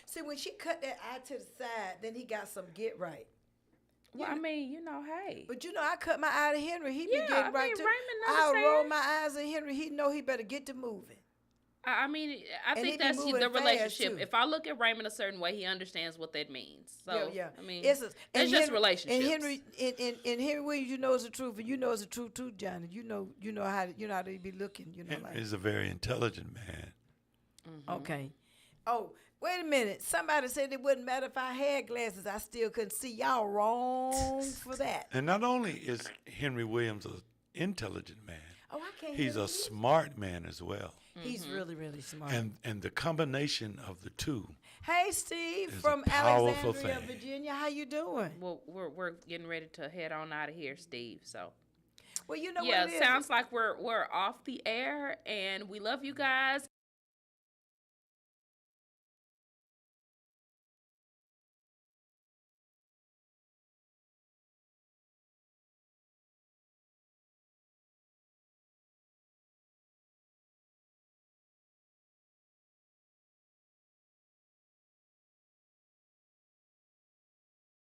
See when she cut that eye to the side, then he got some get right. Well, I mean, hey. But I cut my eye to Henry. He be Yeah, getting right too. Raymond I'll understand. roll my eyes at Henry. He know he better get to moving. I mean, I And think he be that's moving the fast, relationship. too. If I look at Raymond a certain way, he understands what that means. So, yeah. I mean, It's just relationships. And Henry, and Henry Williams, you know it's the truth, and you know it's the truth too, Johnny. You know how to be looking. He's a very intelligent man. Okay. Oh, wait a minute. Somebody said it wouldn't matter if I had glasses. I still couldn't see. Y'all wrong for that. And not only is Henry Williams an intelligent man, Oh, I can't. he's hear a you. smart man as well. He's really, really smart. And the combination of the two. Hey, Steve It's a from powerful Alexandria, thing. Virginia. How you doing? well, we're getting ready to head on out of here, Steve. So, Well, you know yeah, what it is. sounds like we're off the air, and we love you guys.